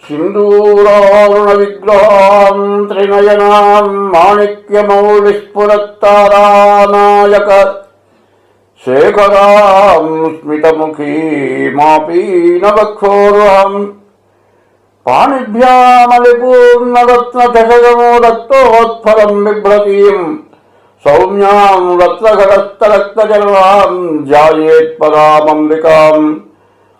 सिन्दूरारुणविग्रहां त्रिनयनां माणिक्यमौलिस्फुरत्तारानायक शेखरां स्मितमुखीमापीनवक्षोरुहं पाणिभ्यामलिपूर्णरत्नचषकमो रक्तोत्फलं बिभ्रतीं सौम्यां रत्नघटस्थरक्तचरणां ध्यायेत्परामम्बिकाम्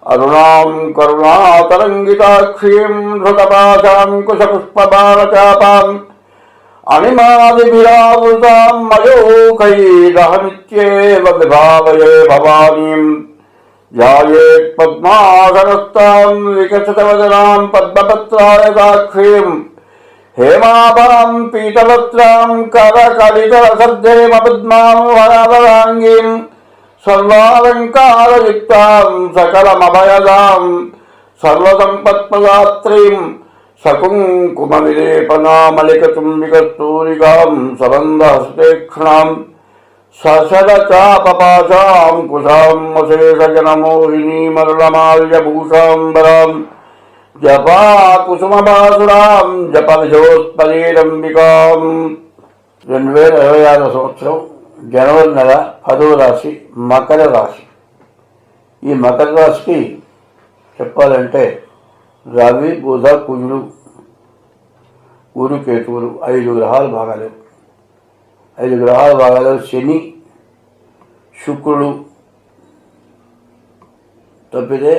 अरुणां करुणातरङ्गिताक्षीं धृतपाशां कुशपुष्पबाणचापाम् अणिमादिभिरावृतां मयूखैरहमित्येव विभावये भवानीं ध्यायेत् पद्मासनस्तां विकसितवदनां पद्मपत्रायताक्षीं हेमाभां पीतवस्त्रां करकलितरसद्धेमपद्मां वरावराङ्गीं सर्वालङ्कारयुक्तां सकलमभयदां सर्वसम्पत्प्रदात्रीं सकुङ्कुमविलेपनामलिकचुम्बिकस्तूरिकां सबन्धहस्तेक्षणां सशरचापपाशां कुशां अशेषजनमोहिनीमरुलमाल्यभूषाम्बरां जपाकुसुमबासुरां जपविजोत्पलीरम्बिकां 2026 సంవత్సరం జనవరి నెల 10వ రాశి మకర రాశి. ఈ మకర రాశికి చెప్పాలంటే రవి బుధ కుజుడు గురు కేతువులు 5 గ్రహాలు బాగాలేవు. 5 గ్రహాలు బాగాలేవు. శని శుక్రుడు తప్పితే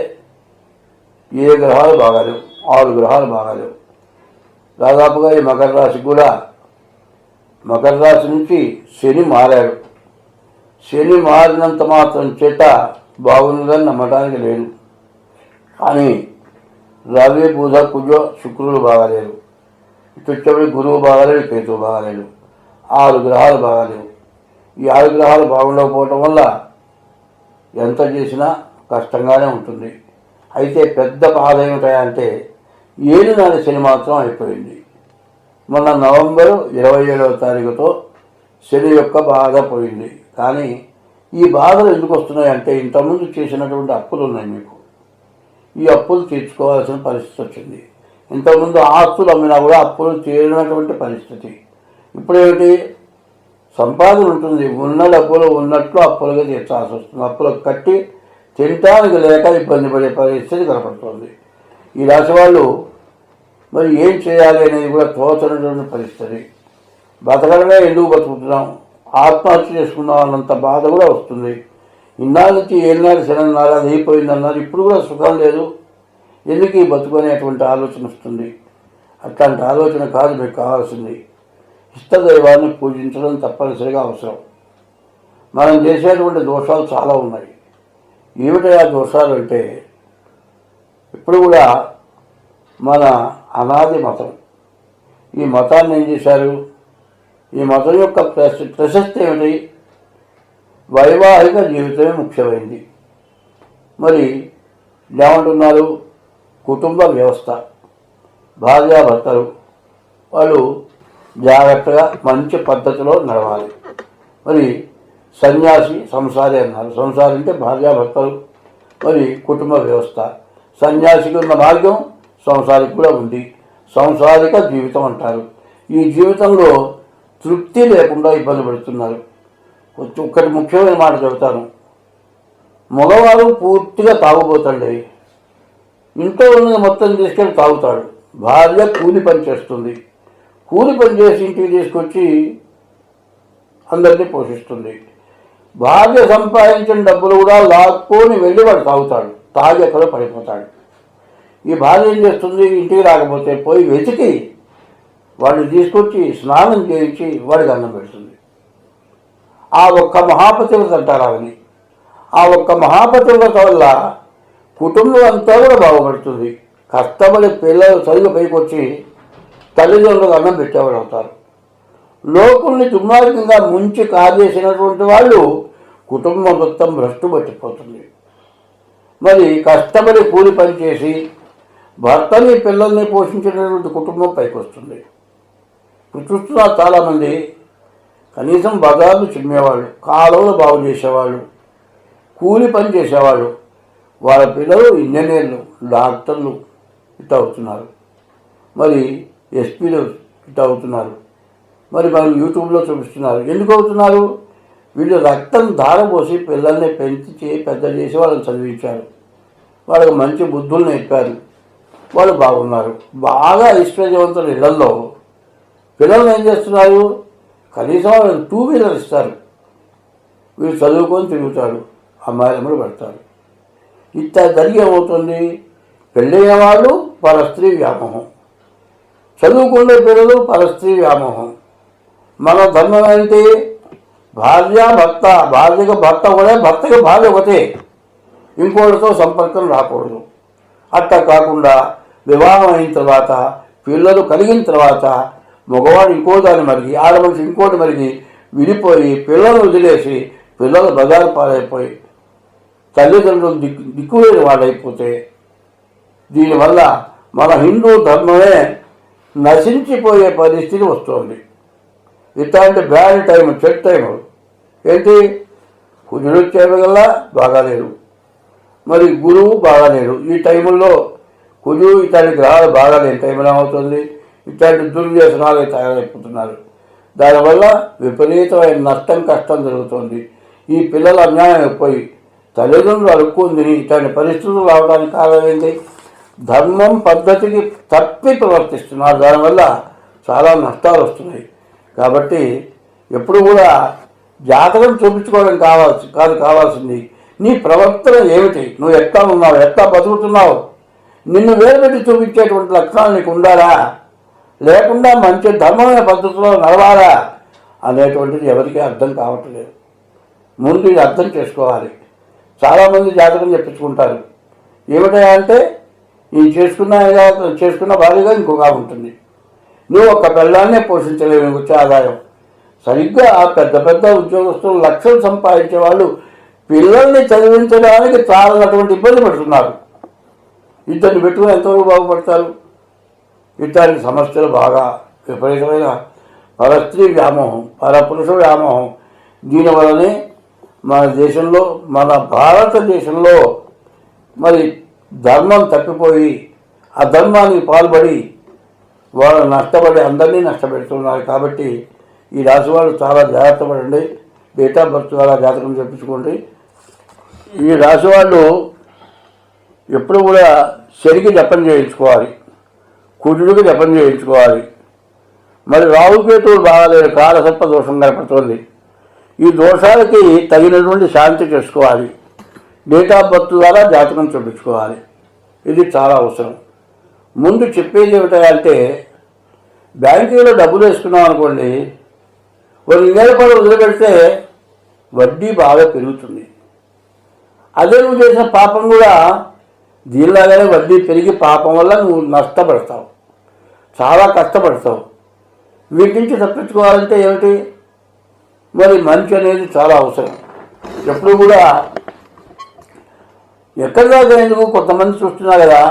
ఏ గ్రహాలు బాగాలేవు. 6 గ్రహాలు బాగాలేవు. దాదాపుగా ఈ మకర రాశి కూడా మకర రాశి నుంచి శని మారాడు. శని మారినంత మాత్రం చేత బాగుందని నమ్మటానికి లేదు. కానీ రవి బుధ కుజ శుక్రుడు బాగాలేరు. ఇటు గురువు బాగాలేడు, కేతువు బాగాలేడు. 6 గ్రహాలు బాగాలేవు. ఈ 6 గ్రహాలు బాగుండకపోవటం వల్ల ఎంత చేసినా కష్టంగానే ఉంటుంది. అయితే పెద్ద బాధ ఏమిటంటే 7 నాటి శని మాత్రం అయిపోయింది. మొన్న నవంబరు 27వ తారీఖుతో శని యొక్క బాధ పోయింది. కానీ ఈ బాధలు ఎందుకు వస్తున్నాయంటే ఇంతకుముందు చేసినటువంటి అప్పులు ఉన్నాయి మీకు. ఈ అప్పులు తీర్చుకోవాల్సిన పరిస్థితి వచ్చింది. ఇంతకుముందు ఆస్తులు అమ్మినా కూడా అప్పులు తీరినటువంటి పరిస్థితి. ఇప్పుడేమిటి, సంపాదన ఉంటుంది, ఉన్న డబ్బులు ఉన్నట్లు అప్పులుగా తీర్చాల్సి వస్తుంది. అప్పులకు కట్టి తినటానికి లేక ఇబ్బంది పడే పరిస్థితి కనపడుతుంది. ఈ రాశి వాళ్ళు మరి ఏం చేయాలి అనేది కూడా తోచనటువంటి పరిస్థితి. బతకడమే ఎందుకు బతుకుతున్నాం, ఆత్మహత్య చేసుకున్నాం అన్నంత బాధ కూడా వస్తుంది. ఇన్నాళ్ళ నుంచి ఏళ్ళనాడు శనన్నారు, అది అయిపోయిందన్నారు, ఇప్పుడు కూడా సుఖం లేదు, ఎందుకు ఈ బతుకునేటువంటి ఆలోచన వస్తుంది. అట్లాంటి ఆలోచన కాదు మీకు కావాల్సింది. ఇష్టదైవాన్ని పూజించడం తప్పనిసరిగా అవసరం. మనం చేసేటువంటి దోషాలు చాలా ఉన్నాయి. ఏమిటా దోషాలు అంటే ఇప్పుడు కూడా మన అనాది మతం. ఈ మతాన్ని ఏం చేశారు, ఈ మతం యొక్క ప్రశస్తి ఏమిటి, వైవాహిక జీవితమే ముఖ్యమైంది. మరి ఏమంటున్నారు, కుటుంబ వ్యవస్థ, భార్యాభర్తలు వాళ్ళు జాగ్రత్తగా మంచి పద్ధతిలో నడవాలి. మరి సన్యాసి సంసారి అన్నారు. సంసారి అంటే భార్యాభర్తలు, మరి కుటుంబ వ్యవస్థ. సన్యాసికి ఉన్న మార్గం సంసారికి కూడా ఉంది. సంసారిక జీవితం అంటారు. ఈ జీవితంలో తృప్తి లేకుండా ఇబ్బంది పడుతున్నారు. ఒక్కటి ముఖ్యమైన మాట చెబుతాను. మగవాడు పూర్తిగా తాగుబోతాడు. ఇంట్లో ఉన్నది మొత్తం తీసుకెళ్ళి తాగుతాడు. భార్య కూలి పని చేస్తుంది. కూలి పని చేసి ఇంటికి తీసుకొచ్చి అందరినీ పోషిస్తుంది. భార్య సంపాదించిన డబ్బులు కూడా లాక్కొని వెళ్ళి వాడు తాగుతాడు. తాగి ఎక్కడో పడిపోతాడు. ఈ భార్య ఏం చేస్తుంది, ఇంటికి రాకపోతే పోయి వెతికి వాడిని తీసుకొచ్చి స్నానం చేయించి వాడికి అన్నం పెడుతుంది. ఆ ఒక్క మహాపతివ్రత అంటారు అవని. ఆ ఒక్క మహాపతివ్రత వల్ల కుటుంబం అంతా కూడా బాగుపడుతుంది. కష్టపడి పిల్లలు చదువు పైకి వచ్చి తల్లిదండ్రులకు అన్నం పెట్టేవాడు అవుతారు. లోకుల్ని దుర్మార్గంగా ముంచి కాజేసినటువంటి వాళ్ళు కుటుంబం మొత్తం భ్రష్టు పట్టిపోతుంది. మరి కష్టపడి కూలి పని చేసి భర్తని పిల్లల్ని పోషించినటువంటి కుటుంబం పైకి వస్తుంది. ఇప్పుడు చూస్తున్నారు చాలామంది కనీసం బజార్లు చిమ్మేవాళ్ళు, కాలువలు బాగు చేసేవాళ్ళు, కూలి పని చేసేవాళ్ళు, వాళ్ళ పిల్లలు ఇంజనీర్లు, డాక్టర్లు ఇట్లా అవుతున్నారు. మరి ఎస్పీలు ఇట్ అవుతున్నారు, మరి వాళ్ళు యూట్యూబ్లో చూపిస్తున్నారు. ఎందుకు అవుతున్నారు? వీళ్ళు రక్తం ధారపోసి పిల్లల్ని పెంచి పెద్ద చేసి వాళ్ళని చదివించారు, వాళ్ళకి మంచి బుద్ధులు నేర్పారు, వాళ్ళు బాగున్నారు. బాగా ఐశ్వర్యవంతుల ఇళ్లలో పిల్లల్ని ఏం చేస్తున్నారు? కనీసం వాళ్ళకి 2 వీలర్ ఇస్తారు, వీళ్ళు చదువుకొని తిరుగుతారు, అమ్మాయిలమ్మలు పెడతారు. ఇట్లా జరిగి ఏమవుతుంది? పెళ్ళైన వాళ్ళు పరస్త్రీ వ్యామోహం, చదువుకునే పిల్లలు పరస్త్రీ వ్యామోహం. మన ధర్మం ఏంటి? భార్య భర్త, భార్యకు భర్త ఒకటే, భర్తకి భార్య ఒకటే, ఇంకోటితో సంపర్కం రాకూడదు. అట్లా కాకుండా వివాహం అయిన తర్వాత పిల్లలు కలిగిన తర్వాత మగవాడు ఇంకో దాన్ని మరిగి, ఆడమనిషి ఇంకోటి మరిగి విడిపోయి పిల్లలు వదిలేసి పిల్లలు బజారు పాలైపోయి తల్లిదండ్రులు దిక్కులేని వాళ్ళైపోతే దీనివల్ల మన హిందూ ధర్మమే నశించిపోయే పరిస్థితి వస్తుంది. ఇట్లాంటి బ్యాడ్ టైం, చెడ్ టైం ఏంటి? కుజుడు వచ్చేవి వల్ల బాగాలేడు, మరి గురువు బాగాలేడు. ఈ టైముల్లో కుజుడు ఇట్లాంటి గ్రహాలు బాగాలేని టైంలో ఏమవుతుంది? ఇట్లాంటి దుర్వ్యసనాలు తయారైపోతున్నారు. దానివల్ల విపరీతమైన నష్టం, కష్టం జరుగుతుంది. ఈ పిల్లలు అన్యాయం అయిపోయి తల్లిదండ్రులు అడుక్కుంది ఇట్లాంటి పరిస్థితులు రావడానికి కారణం ఏంటి? ధర్మం పద్ధతికి తప్పి ప్రవర్తిస్తున్నారు. దానివల్ల చాలా నష్టాలు వస్తున్నాయి. కాబట్టి ఎప్పుడు కూడా జాతకం చూపించుకోవడం కావాల్సింది నీ ప్రవర్తన ఏమిటి, నువ్వు ఎట్లా ఉన్నావు, ఎట్లా బతుకుతున్నావు, నిన్ను వేరుపెట్టి చూపించేటువంటి లక్షణాలు నీకు ఉండాలా, లేకుండా మంచి ధర్మమైన పద్ధతిలో నడవాలా అనేటువంటిది ఎవరికీ అర్థం కావట్లేదు. ముందు ఇది అర్థం చేసుకోవాలి. చాలామంది జాతకం చెప్పించుకుంటారు. ఏమిటా అంటే ఈ చేసుకున్న భార్యగా ఇంకొక ఉంటుంది, నువ్వు ఒక్క పిల్లాన్నే పోషించలేవు, వచ్చే ఆదాయం. సరిగ్గా పెద్ద పెద్ద ఉద్యోగస్తులు లక్షలు సంపాదించే వాళ్ళు పిల్లల్ని చదివించడానికి చాలనటువంటి ఇబ్బంది పడుతున్నారు. ఇద్దరిని పెట్టుకుని ఎంతవరకు బాగుపడతారు? ఇట్లాంటి సమస్యలు బాగా విపరీతమైన పరస్త్రీ వ్యామోహం, పరపురుష వ్యామోహం, దీనివల్లనే మన దేశంలో, మన భారతదేశంలో మరి ధర్మం తప్పిపోయి అధర్మానికి పాల్పడి వాళ్ళు నష్టపడి అందరినీ నష్టపెడుతున్నారు. కాబట్టి ఈ రాశి వాళ్ళు చాలా జాగ్రత్త పడండి. డేట్ ఆఫ్ బర్త్ ద్వారా జాతకం చెప్పించుకోండి. ఈ రాశి వాళ్ళు ఎప్పుడు కూడా శనికి జపం చేయించుకోవాలి, కుజుడికి జపం చేయించుకోవాలి. మరి రాహుకేతువులు బాగాలేదు, కాలసర్ప దోషం కనపడుతుంది. ఈ దోషాలకి తగినటువంటి శాంతి చేసుకోవాలి. డేట్ ఆఫ్ బర్త్ ద్వారా జాతకం చూపించుకోవాలి. ఇది చాలా అవసరం. ముందు చెప్పేది ఏమిటంటే బ్యాంకులో డబ్బులు వేసుకున్నాం అనుకోండి, 1 నెల పాటు వదిలిపెడితే వడ్డీ బాగా పెరుగుతుంది. అదే నువ్వు చేసిన పాపం కూడా దీనిలాగానే వడ్డీ పెరిగి పాపం వల్ల నువ్వు నష్టపడతావు, చాలా కష్టపడతావు. వీటి నుంచి తప్పించుకోవాలంటే ఏమిటి? మరి మంచి అనేది చాలా అవసరం. ఎప్పుడు కూడా ఎక్కడి దాకా ఎందుకు కొంతమంది చూస్తున్నారు కదా,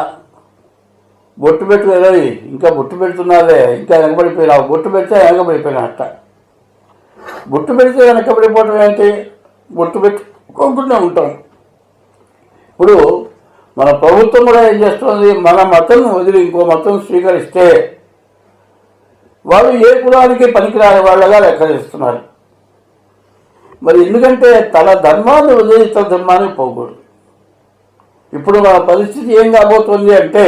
బొట్టు పెట్టుకోలే, ఇంకా బొట్టు పెడుతున్నారే, ఇంకా వెనకబడిపోయినావు, బొట్టు పెడితే వెనకబడిపోయినా అట్ట. బొట్టు పెడితే వెనకబడిపోవటం ఏంటి? బొట్టు పెట్టుకోకుండా ఉంటాం. ఇప్పుడు మన ప్రభుత్వం కూడా ఏం చేస్తుంది? మన మతం వదిలి ఇంకో మతం స్వీకరిస్తే వాళ్ళు ఏ కులానికి పనికిరాని వాళ్ళగా లెక్కరిస్తున్నారు. మరి ఎందుకంటే తన ధర్మాన్ని వదిలి ఇతర ధర్మానికి పోకూడదు. ఇప్పుడు మన పరిస్థితి ఏం కాబోతుంది అంటే,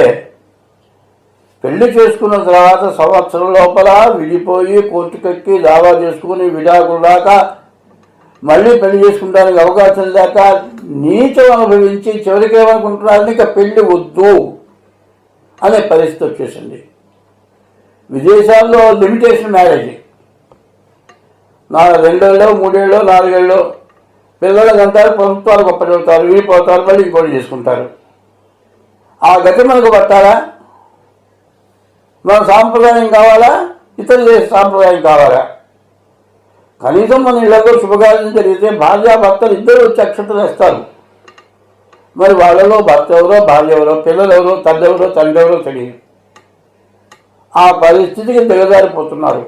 పెళ్లి చేసుకున్న తర్వాత సంవత్సరం లోపల విడిపోయి కోర్టుకెక్కి దావా చేసుకుని విడాకులు దాకా మళ్ళీ పెళ్లి చేసుకుంటానికి అవకాశం లేక నీచం అనుభవించి చివరికి ఏమనుకుంటున్నారు, ఇక పెళ్లి వద్దు అనే పరిస్థితి వచ్చేసింది. విదేశాల్లో లిమిటేషన్ మ్యారేజ్, 2 ఏళ్ళు 3 ఏళ్ళు 4 ఏళ్ళు పిల్లలకు అంటారు, ప్రభుత్వాలు గొప్ప చెబుతారు, విడిపోతారు, మళ్ళీ ఇంకోటి చేసుకుంటారు. ఆ గతి మనకు పట్టాలా? మన సాంప్రదాయం కావాలా, ఇతరుల దేశ సాంప్రదాయం కావాలా? కనీసం మన ఇళ్లలో శుభకార్యం జరిగితే భార్యాభర్తలు ఇద్దరు వచ్చి అక్షతలు వేస్తారు. మరి వాళ్ళలో భర్త ఎవరో, భార్య ఎవరో, పిల్లలు ఎవరో, తండ్రి ఎవరో, తండ్రి ఎవరో తెలియదు. ఆ పరిస్థితికి దిగజారిపోతున్నారు.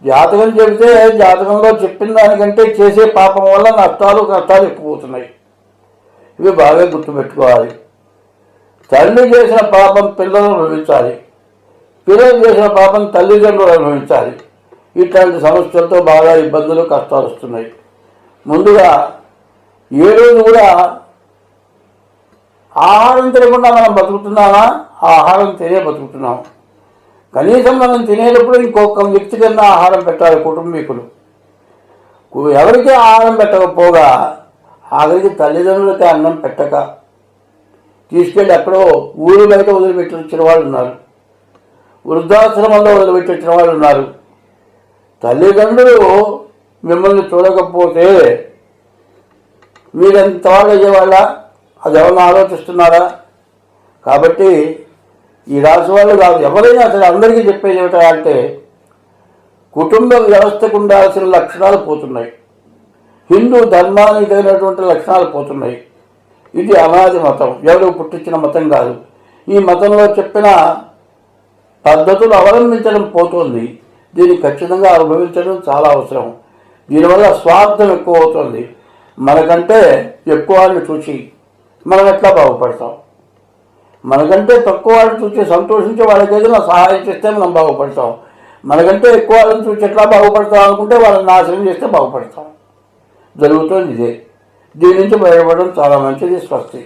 జాతకం చెబితే జాతకంలో చెప్పిన దానికంటే చేసే పాపం వల్ల నష్టాలు కష్టాలు ఎక్కువవుతున్నాయి. ఇవి బాగా గుర్తుపెట్టుకోవాలి. తండ్రి చేసిన పాపం పిల్లలు అనుభవించాలి, పిల్లలు చేసిన పాపం తల్లిదండ్రులు అనుభవించాలి. ఇట్లాంటి సమస్యలతో బాగా ఇబ్బందులు కష్టాలు వస్తున్నాయి. ముందుగా ఏ రోజు కూడా ఆహారం తినకుండా మనం బతుకుతున్నామా? ఆహారం తినే బతుకుతున్నాం. కనీసం మనం తినేటప్పుడు ఇంకొక వ్యక్తికన్నా ఆహారం పెట్టాలి. కుటుంబీకులు ఎవరికి ఆహారం పెట్టకపోగా ఆఖరికి తల్లిదండ్రులకి అన్నం పెట్టక తీసుకెళ్ళి ఎక్కడో ఊరు బయట వదిలిపెట్టి వచ్చిన వాళ్ళు ఉన్నారు. వృద్ధాశ్రమంలో వదిలిపెట్టి వచ్చిన వాళ్ళు ఉన్నారు. తల్లిదండ్రులు మిమ్మల్ని చూడకపోతే మీరెంత వాళ్ళు అయ్యేవాళ్ళ? అది ఎవరిని ఆలోచిస్తున్నారా? కాబట్టి ఈ రాశి వాళ్ళు కాదు, ఎవరైనా అసలు అందరికీ చెప్పేది ఏమిటంటే కుటుంబ వ్యవస్థకు ఉండాల్సిన లక్షణాలు పోతున్నాయి. హిందూ ధర్మానికి తగినటువంటి లక్షణాలు పోతున్నాయి. ఇది అనాది మతం, ఎవరు పుట్టించిన మతం కాదు. ఈ మతంలో చెప్పిన పద్ధతులు అవలంబించడం పోతుంది. దీన్ని ఖచ్చితంగా అనుభవించడం చాలా అవసరం. దీనివల్ల స్వార్థం ఎక్కువ అవుతుంది. మనకంటే ఎక్కువ వాళ్ళని చూసి మనం ఎట్లా బాగుపడతాం? మనకంటే తక్కువ వాళ్ళని చూసి సంతోషించి వాళ్ళకి ఏదైనా సహాయం చేస్తే మనం బాగుపడతాం. మనకంటే ఎక్కువ వాళ్ళని చూసి ఎట్లా బాగుపడతాం అనుకుంటే వాళ్ళని నాశనం చేస్తే బాగుపడతాం. జరుగుతుంది ఇదే. దీని నుంచి బయటపడడం చాలా మంచిది. స్వస్తి.